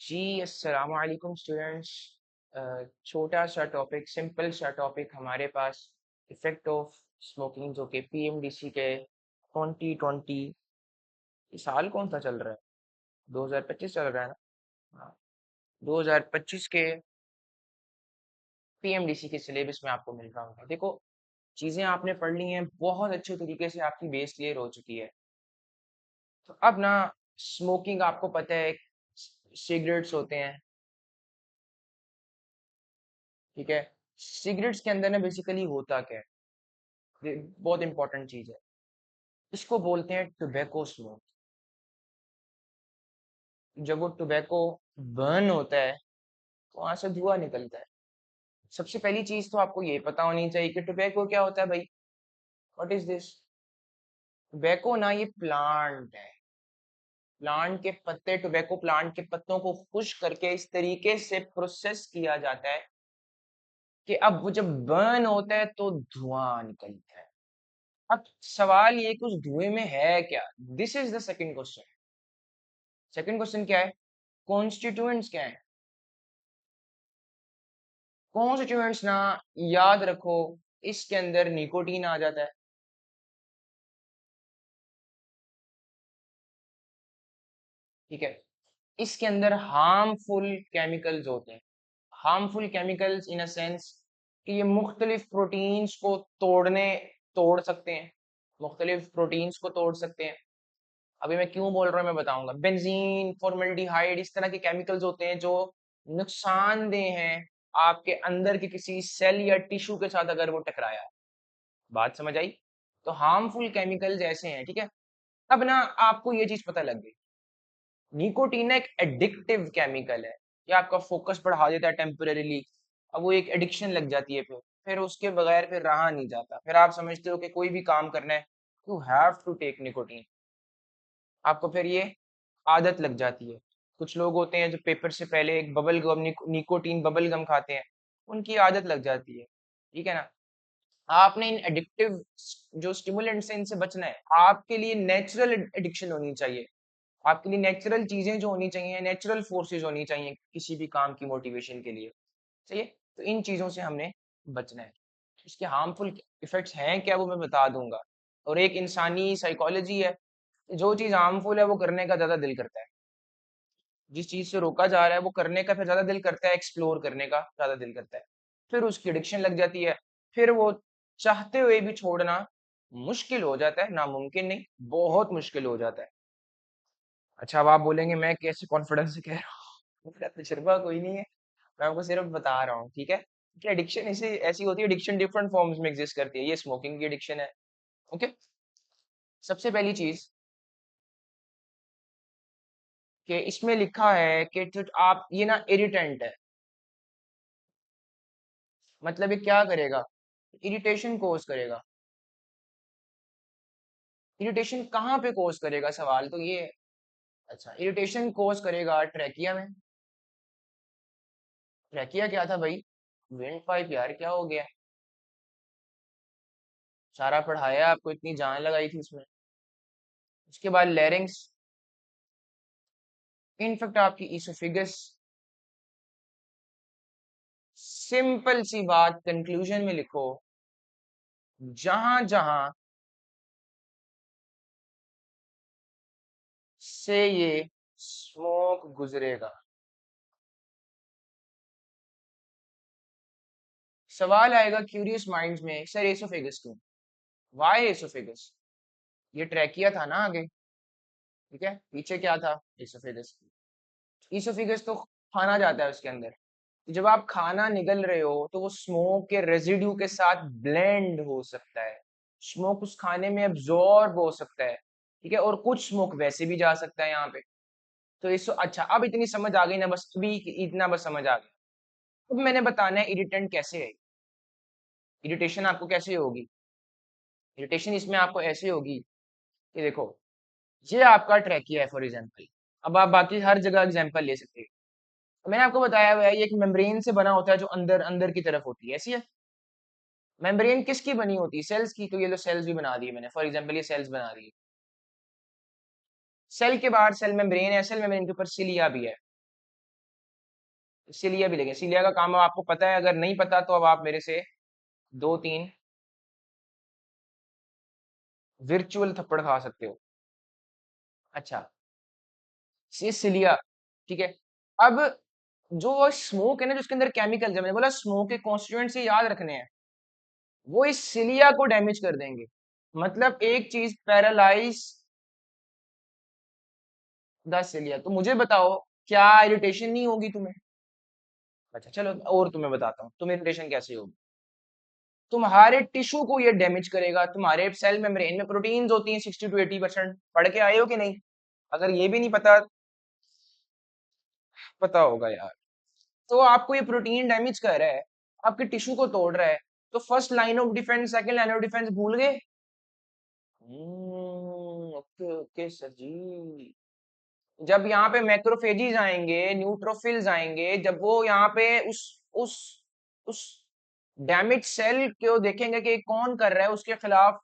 जी, अस्सलाम वालेकुम स्टूडेंट्स। छोटा सा टॉपिक, सिंपल सा टॉपिक हमारे पास, इफेक्ट ऑफ स्मोकिंग, जो कि पीएमडीसी के 2020, ये साल कौन सा चल रहा है? 2025 चल रहा है ना? हाँ, 2025 के पीएमडीसी के सिलेबस में आपको मिल रहा होगा। देखो, चीजें आपने पढ़ ली हैं, बहुत अच्छे तरीके से आपकी बेस क्लियर हो चुकी है। तो अब ना, स्मोकिंग आपको पता है, सिगरेट्स होते हैं, ठीक है। सिगरेट्स के अंदर ना बेसिकली होता क्या है, ये बहुत इंपॉर्टेंट चीज है। इसको बोलते हैं टोबैको स्मोक। जब वो टोबैको बर्न होता है तो वहां से धुआं निकलता है। सबसे पहली चीज तो आपको ये पता होनी चाहिए कि टोबैको क्या होता है भाई। What is this? टोबैको ना, ये प्लांट है। प्लांट के पत्ते, टोबैको प्लांट के पत्तों को खुश करके इस तरीके से प्रोसेस किया जाता है कि अब वो जब बर्न होता है तो धुआं निकलता है। अब सवाल ये कि उस धुएं में है क्या। This is the second question. Second question क्या है? कॉन्स्टिट्यूएंट्स क्या है? कॉन्स्टिट्यूएंट्स ना, याद रखो, इसके अंदर निकोटीन आ जाता है, ठीक है। इसके अंदर हार्मफुल केमिकल्स होते हैं। Harmful chemicals in a sense कि ये मुख्तलिफ प्रोटीन्स को तोड़ सकते हैं। मुख्तलिफ प्रोटीन्स को तोड़ सकते हैं। अभी मैं क्यों बोल रहा हूँ मैं बताऊंगा। बेंजीन, फॉर्मल्डिहाइड, इस तरह के केमिकल्स होते हैं जो नुकसानदेह हैं आपके अंदर के किसी सेल या टिश्यू के साथ अगर वो टकराया। बात समझ आई? तो हार्मफुल केमिकल्स ऐसे हैं, ठीक है। अब ना, आपको ये चीज पता लग गई, निकोटीन एक एडिक्टिव केमिकल है। ये आपका फोकस बढ़ा देता है टेम्परेरीली। अब वो एक एडिक्शन लग जाती है, फिर उसके बगैर फिर रहा नहीं जाता। फिर आप समझते हो कि कोई भी काम करना है, you have to take nicotine. आपको फिर ये आदत लग जाती है। कुछ लोग होते हैं जो पेपर से पहले एक bubble gum, nicotine bubble gum खाते हैं, उनकी आदत लग जाती है, ठीक है ना। आपने इन एडिक्टिव जो स्टिमुलेंट से इनसे बचना है। आपके लिए नेचुरल एडिक्शन होनी चाहिए। आपके लिए नेचुरल चीजें जो होनी चाहिए, नेचुरल फोर्सेस होनी चाहिए किसी भी काम की मोटिवेशन के लिए, सही है। तो इन चीजों से हमने बचना है। इसके हार्मफुल इफेक्ट्स हैं क्या, वो मैं बता दूंगा। और एक इंसानी साइकोलॉजी है, जो चीज हार्मफुल है वो करने का ज्यादा दिल करता है। जिस चीज से रोका जा रहा है वो करने का फिर ज्यादा दिल करता है, एक्सप्लोर करने का ज्यादा दिल करता है। फिर उसकी एडिक्शन लग जाती है। फिर वो चाहते हुए भी छोड़ना मुश्किल हो जाता है, नामुमकिन नहीं, बहुत मुश्किल हो जाता है। अच्छा, अब आप बोलेंगे मैं कैसे कॉन्फिडेंस से कह रहा हूँ, मेरा तजुर्बा कोई नहीं है, मैं आपको सिर्फ बता रहा हूँ, ठीक है। कि एडिक्शन ऐसी ऐसी होती है, एडिक्शन डिफरेंट फॉर्म्स में एग्जिस्ट करती है। ये स्मोकिंग की एडिक्शन है, ओके। सबसे पहली चीज कि इसमें लिखा है कि जो आप ये ना इरिटेंट है, मतलब ये क्या करेगा, इरिटेशन कोज करेगा। इरिटेशन कहाँ पे कोज करेगा, सवाल तो ये है। अच्छा, इरिटेशन कोज करेगा ट्रैकिया में। ट्रैकिया क्या था भाई? विंड पाइप यार, क्या हो गया? सारा पढ़ाया आपको, इतनी जान लगाई थी इसमें। उसके बाद लैरिंग्स, इनफेक्ट आपकी इसोफिगस। सिंपल सी बात कंक्लूजन में लिखो, जहां जहां से ये स्मोक गुजरेगा। सवाल आएगा क्यूरियस माइंड्स में, सर एसोफेगस क्यों? Why oesophagus? ये ट्रैकिया था ना आगे, ठीक है, पीछे क्या था? एसोफेगस। इसोफिगस तो खाना जाता है उसके अंदर। तो जब आप खाना निगल रहे हो तो वो स्मोक के रेजिड्यू के साथ ब्लेंड हो सकता है। स्मोक उस खाने में एब्जॉर्ब हो सकता है, ठीक है। और कुछ स्मोक वैसे भी जा सकता है यहाँ पे। तो इस अच्छा, अब इतनी समझ आ गई ना, बस अभी इतना बस समझ आ गया। अब मैंने बताना है इरिटेंट कैसे है। इरिटेशन आपको कैसे होगी? इरिटेशन इसमें आपको ऐसे होगी कि देखो, ये आपका ट्रैकिया है फॉर एग्जाम्पल। अब आप बाकी हर जगह एग्जाम्पल ले सकते हो। तो मैंने आपको बताया हुआ है ये एक मेम्ब्रेन से बना होता है, जो अंदर अंदर की तरफ होती है, ऐसी है। मेम्ब्रेन किसकी बनी होती है? सेल्स की। तो ये लो सेल्स भी बना दिए मैंने, फॉर एग्जांपल ये सेल्स बना दी। सेल के बाहर सेल मेम्ब्रेन है, सेल मेम्ब्रेन के ऊपर सिलिया भी है। सिलिया भी लेंगे। सिलिया का काम आपको पता है, अगर नहीं पता तो अब आप मेरे से दो तीन विर्चुअल थप्पड़ खा सकते हो। अच्छा, सिलिया, ठीक है। अब जो स्मोक है ना, जिसके अंदर केमिकल है, मैंने बोला स्मोक के कॉन्स्टिट्यूएंट से याद रखने हैं, वो इस सिलिया को डैमेज कर देंगे। मतलब एक चीज पैरालाइज द सिलिया। तो मुझे बताओ, क्या इरिटेशन नहीं होगी तुम्हें? अच्छा चलो, और तुम्हें बताता हूँ तुम्हें इरिटेशन कैसे होगी। तुम्हारे टिश्यू को ये डैमेज करेगा। तुम्हारे सेल मेम्ब्रेन में प्रोटीन्स होती हैं 60 to 80%। पढ़ के आए हो कि नहीं? अगर ये भी नहीं पता, पता होगा यार। तो आपको ये प्रोटीन डैमेज कर रहा है, आपके टिश्यू को तोड़ रहा है, तो first line of defence, second line of defence भूल गए? ओके ओके सर जी। जब यहाँ पे मैक्रोफेजीज आएंगे, न्यूट्रोफिल्स आएंगे, जब वो यहाँ पे उस उस डैमेज सेल को देखेंगे कि कौन कर रहा है, उसके खिलाफ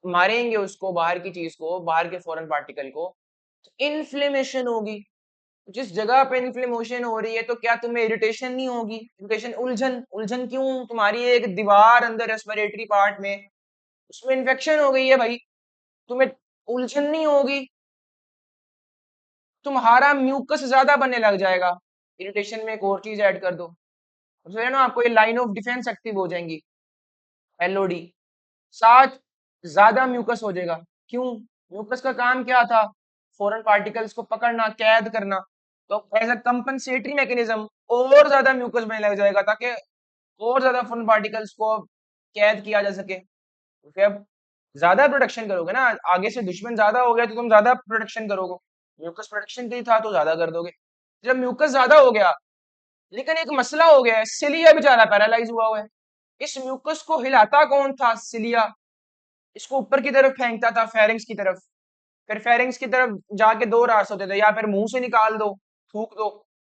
मारेंगे उसको, बाहर की चीज को, बाहर के फॉरेन पार्टिकल को, तो इन्फ्लेमेशन होगी। जिस जगह पे इन्फ्लेमेशन हो रही है, तो क्या तुम्हें इरिटेशन नहीं होगी? इरिटेशन, उलझन, उलझन क्यों? तुम्हारी एक दीवार अंदर रेस्पिरेटरी पार्ट में, उसमें इन्फेक्शन हो गई है भाई, तुम्हें उलझन नहीं होगी? तुम्हारा म्यूकस ज्यादा बनने लग जाएगा। इरिटेशन में एक और चीज ऐड कर दो, जो है ना, आपको ये लाइन ऑफ डिफेंस एक्टिव हो जाएंगी, एलओडी। साथ ज्यादा म्यूकस हो जाएगा। क्यों? म्यूकस का काम क्या था? फॉरेन पार्टिकल्स को पकड़ना, कैद करना। तो एज अ कंपनसेटरी मैकेनिज्म और ज्यादा म्यूकस बनने लग जाएगा, ताकि और ज्यादा फॉरेन पार्टिकल्स को कैद किया जा सके। क्योंकि अब ज्यादा प्रोटेक्शन करोगे ना, आगे से दुश्मन ज्यादा हो गया तो तुम ज्यादा प्रोटेक्शन करोगे। म्यूकस प्रोटेक्शन के लिए था तो ज्यादा कर दोगे। जब म्यूकस ज्यादा हो गया, लेकिन एक मसला हो गया है, सिलिया बेचारा पैरालाइज हुआ हुआ है। इस म्यूकस को हिलाता कौन था? सिलिया। इसको ऊपर की तरफ फेंकता था, फेरिंग्स की तरफ। फिर फेरिंग्स की तरफ जाके दो रास्ते होते थे, या फिर मुंह से निकाल दो, थूक दो,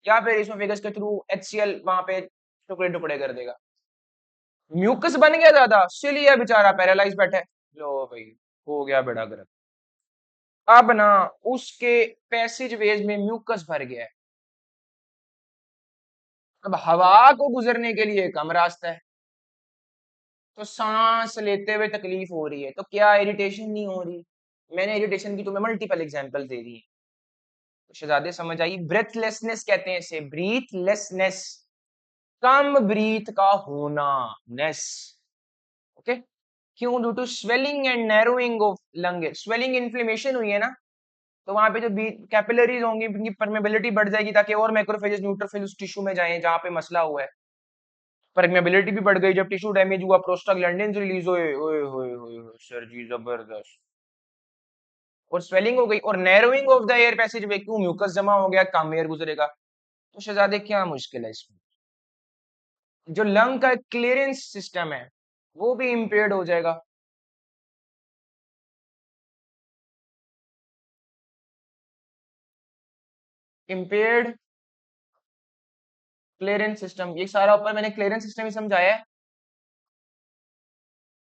या फिर इसोफेगस के थ्रू एचसीएल वहां पे टुकड़े टुकड़े कर देगा। म्यूकस बन गया ज्यादा, सिलिया बेचारा पैरालाइज बैठा है। लो भाई, हो गया बेड़ा गर्क। अब ना, उसके पैसेज वेज में म्यूकस भर गया है। अब हवा को गुजरने के लिए कम रास्ता है, तो सांस लेते हुए तकलीफ हो रही है, तो क्या इरिटेशन नहीं हो रही? मैंने इरिटेशन की तुम्हें मल्टीपल एग्जांपल दे दी। तो शहजादे समझ आई? ब्रेथलेसनेस कहते हैं इसे, ब्रीथलेसनेस, कम ब्रीथ का होना, नेस। ओके। क्यों? Due to swelling and narrowing of lung. Swelling, inflammation हुई है ना, तो वहां पे जो कैपिलरीज होंगी, उनकी परमेबिलिटी बढ़ जाएगी, ताकि और मैक्रोफेजेस, न्यूट्रोफिल उस टिश्यू में जाएं जहां पे मसला हुआ है। परमेबिलिटी भी बढ़ गई, जब टिश्यू डैमेज हुआ, प्रोस्टाग्लैंडिन्स रिलीज हुए, ओए होए होए होए, सर जी जबरदस्त। और स्वेलिंग हो गई, और narrowing of the air passage वे, क्यों? म्यूकस जमा हो गया, कम एयर गुजरेगा। तो शहजादे क्या मुश्किल है इसमें? जो लंग का क्लियरेंस सिस्टम है, वो भी इम्पेयर्ड हो जाएगा। इम्पेयर्ड क्लियरेंस सिस्टम, ये सारा ऊपर मैंने क्लियरेंस सिस्टम ही समझाया है।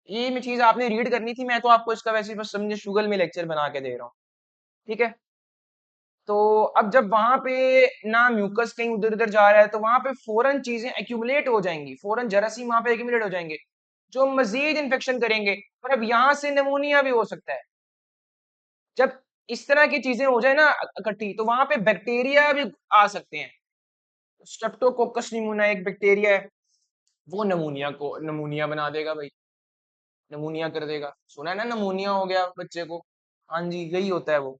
ये मैं चीज आपने रीड करनी थी, मैं तो आपको इसका वैसे बस समझे शुगल में लेक्चर बना के दे रहा हूँ। ठीक है। तो अब जब वहां पे ना म्यूकस कहीं उधर उधर जा रहा है, तो वहां पे फौरन चीजें एक्यूमुलेट हो जाएंगी, फौरन जरासीम वहां पे एक्यूमुलेट हो जाएंगे, जो मजीद इन्फेक्शन करेंगे। और अब यहाँ से नमूनिया भी हो सकता है। जब इस तरह की चीजें हो जाए ना इकट्ठी, तो वहां पे बैक्टीरिया भी आ सकते हैं। स्ट्रेप्टोकोकस निमोनिया एक बैक्टीरिया है, वो नमूनिया को नमूनिया बना देगा भाई, नमूनिया कर देगा। सुना है ना, नमूनिया हो गया बच्चे को। हाँ जी, यही होता है वो।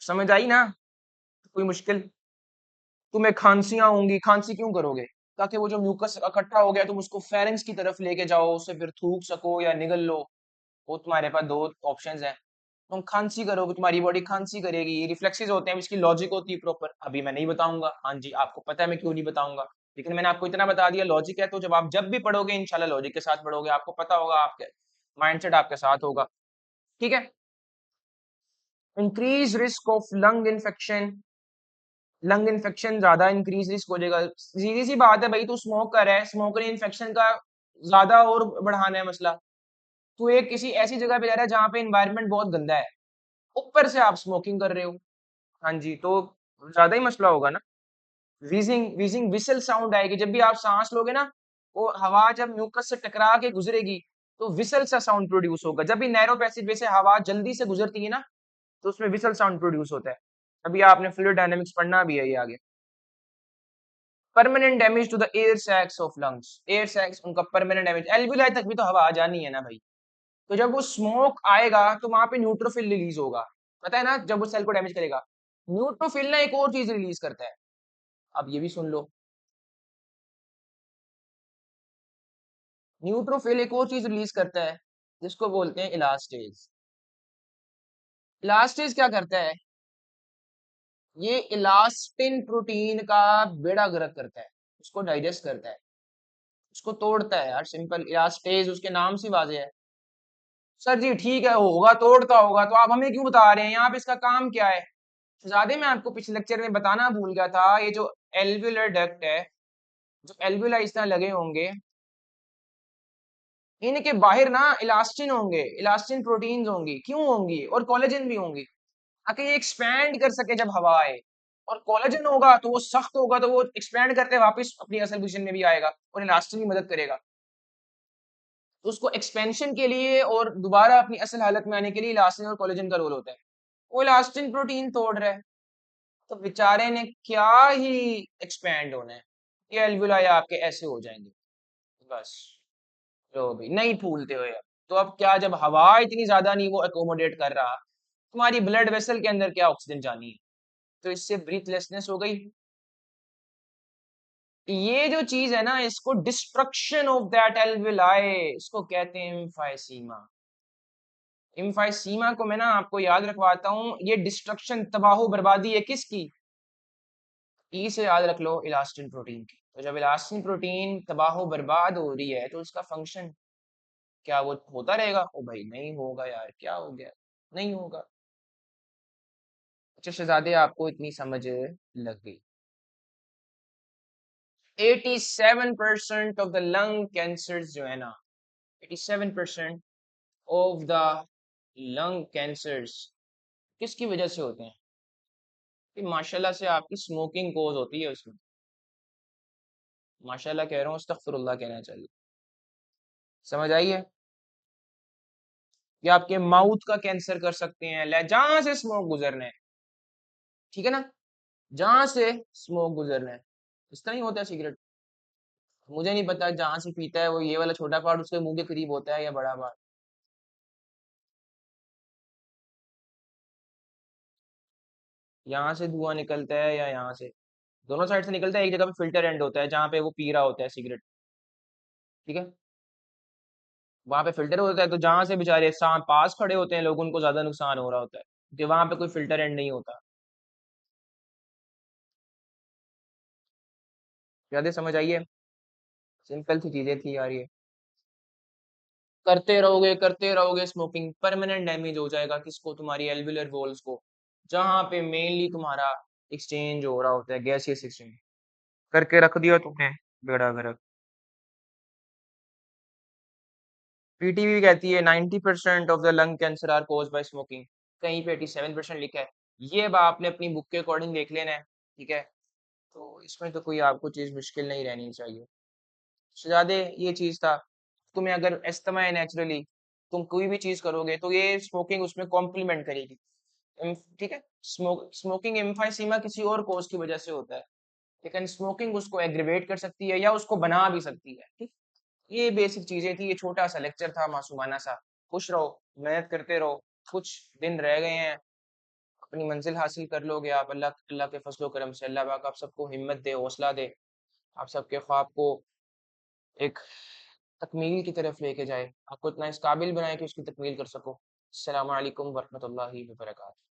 समझ आई ना? कोई मुश्किल? तुम्हें खांसियां होंगी, खांसी क्यों करोगे? ताकि वो जो म्यूकस इकट्ठा हो गया, तुम उसको फेरेंस की तरफ लेके जाओ, उससे फिर थूक सको या निगल लो। वो तुम्हारे पास दो ऑप्शंस हैं। तुम खांसी करोगे, तुम्हारी बॉडी खांसी करेगी, ये रिफ्लेक्सेस होते हैं, इसकी लॉजिक होती है प्रॉपर, अभी मैं नहीं बताऊंगा। हाँ जी, आपको पता है मैं क्यों नहीं बताऊंगा, लेकिन मैंने आपको इतना बता दिया लॉजिक है। तो जब आप जब भी पढ़ोगे, इंशाल्लाह लॉजिक के साथ पढ़ोगे, आपको पता होगा, आपके माइंडसेट आपके साथ होगा। ठीक है। Increase risk of lung infection, lung infection ज्यादा इंक्रीज रिस्क हो जाएगा। सीधी सी बात है भाई, तू स्मोक कर रहा है, स्मोकर इन्फेक्शन का ज्यादा और बढ़ाना है मसला। तू एक किसी ऐसी जगह पे जा रहा है जहाँ पे इन्वायरमेंट बहुत गंदा है, ऊपर से आप स्मोकिंग कर रहे हो। हाँ जी, तो ज्यादा ही मसला होगा ना। व्हीजिंग व्हीजिंग विसल साउंड आएगी जब भी आप सांस लोगे ना, वो हवा जब म्यूकस से टकरा के गुजरेगी तो विसल सा साउंड प्रोड्यूस होगा। जब भी नैरो पैसेज वे से हवा जल्दी से गुजरती है ना, तो उसमें विसल साउंड प्रोड्यूस होता है। अभी आपने फ्लूइड डायनामिक्स पढ़ना भी है ये आगे। Permanent damage to the air sacs of lungs, air sacs उनका परमानेंट डैमेज, एल्वियोलाई तक भी तो हवा आ जानी है ना भाई। तो जब वो स्मोक आएगा तो वहां पे न्यूट्रोफिल रिलीज होगा, पता है ना, जब वो सेल को डैमेज करेगा। न्यूट्रोफिल ना एक और चीज रिलीज करता है, अब ये भी सुन लो। न्यूट्रोफिल एक और चीज रिलीज करता है जिसको बोलते हैं इलास्टेज। इलास्टेज क्या करता है, ये इलास्टिन प्रोटीन का बेड़ा गर्क करता है, उसको डाइजेस्ट करता है, उसको तोड़ता है यार, सिंपल इलास्टेज उसके नाम से वाजे है। सर जी ठीक है, होगा तोड़ता होगा, तो आप हमें क्यों बता रहे हैं, यहाँ पे इसका काम क्या है। शहजादे मैं आपको पिछले लेक्चर में बताना भूल गया था, ये जो एल्व्यूलर डक्ट है, जो एल्व्यूला इस तरह लगे होंगे, इनके बाहर ना इलास्टिन होंगे, इलास्टिन प्रोटीन्स होंगी, क्यों होंगी, और कोलेजन भी होंगी, ताकि ये एक्सपैंड कर सके जब हवा आए। और कोलेजन होगा तो वो सख्त होगा, तो वो एक्सपैंड करके वापस अपनी असल पोजीशन में भी आएगा और इलास्टिन की मदद करेगा। तो उसको एक्सपेंशन के लिए और दोबारा अपनी असल हालत में आने के लिए इलास्टिन और कोलेजन का रोल होता है। वो इलास्टिन प्रोटीन तोड़ रहा है, तो बेचारे ने क्या ही एक्सपैंड होना है, ये एल्वुलाई आपके ऐसे हो जाएंगे बस। लो भाई नहीं फूलते हुए अब, तो अब क्या, जब हवा इतनी ज्यादा नहीं वो अकोमोडेट कर रहा, तुम्हारी ब्लड वेसल के अंदर क्या ऑक्सीजन जानी है, तो इससे ब्रीथलेसनेस हो गई। ये जो चीज है ना, इसको डिस्ट्रक्शन ऑफ दैट एल्विलाई, इसको कहते हैं एम्फाइसीमा। एम्फाइसीमा को मैं ना आपको याद रखवाता हूँ, ये डिस्ट्रक्शन तबाह बर्बादी है किसकी, ई से याद रख लो, इलास्टिन प्रोटीन की। तो जब इलास्टिन प्रोटीन तबाह बर्बाद हो रही है तो उसका फंक्शन क्या वो होता रहेगा, ओ भाई नहीं होगा यार, क्या हो गया, नहीं होगा। अच्छा शहजादे आपको इतनी समझ लग गई। 87% ऑफ द लंग कैंसर जो है ना, 87% ऑफ द लंग कैंसर्स किसकी वजह से होते हैं, कि माशाल्लाह से आपकी स्मोकिंग कोज होती है उसमें। माशाल्लाह कह रहा हूँ, अस्तगफिरुल्लाह कहना चाहिए। समझ आई है, या आपके माउथ का कैंसर कर सकते हैं, जहां से स्मोक गुजरना है, ठीक है ना, जहां से स्मोक गुजरना है। इस तरह ही होता है सिगरेट, मुझे नहीं पता जहां से पीता है वो, ये वाला छोटा पार्ट उसके मुंह के करीब होता है या बड़ा पार्ट। यहाँ से धुआं निकलता है या यहाँ से, दोनों साइड से निकलता है, एक जगह पे फिल्टर एंड होता है जहाँ पे वो पी रहा होता है सिगरेट, ठीक है, वहां पे फिल्टर होता है, तो जहां से बेचारे पास खड़े होते हैं लोग, उनको ज्यादा नुकसान हो रहा होता है, क्योंकि वहां पे कोई फिल्टर एंड नहीं होता। ज्यादा समझ आइए, सिंपल सी चीजें थी यार ये। करते रहोगे स्मोकिंग, परमानेंट डैमेज हो जाएगा किसको, तुम्हारी एल्वियुलर वॉल्स को, जहां पे मेनली तुम्हारा एक्सचेंज हो रहा होता है, गैसियस एक्सचेंज। करके रख दिया तुमने, बेड़ा गर्क। पीटीवी कहती है 90% of the lung cancer are cause by smoking, कहीं पे 87% लिखा है। ये अब आपने अपनी बुक के अकॉर्डिंग देख लेना है, ठीक है, तो इसमें तो कोई आपको चीज मुश्किल नहीं रहनी चाहिए। शहजादे ये चीज था, तुम्हें अगर अस्थमा है नेचुरली, तुम कोई भी चीज करोगे तो ये स्मोकिंग उसमें कॉम्प्लीमेंट करेगी। ठीक है, स्मोकिंग एम्फाइसीमा किसी और कोज की वजह से होता है, लेकिन स्मोकिंग उसको एग्रीवेट कर सकती है या उसको बना भी सकती है, ठीक। ये बेसिक चीजें थी, ये छोटा सा लेक्चर था मासूमाना सा। खुश रहो, मेहनत करते रहो, कुछ दिन रह गए हैं, अपनी मंजिल हासिल कर लोगे आप, अल्लाह अल्लाह के फजलो करम से। अल्लाह पाक आप सबको हिम्मत दे, हौसला दे, आप सबके ख्वाब को एक तकमील की तरफ लेके जाए, आपको इतना इस काबिल बनाए कि उसकी तकमील कर सको। अस्सलाम वालेकुम वरहमतुल्लाहि वबरकातुहू।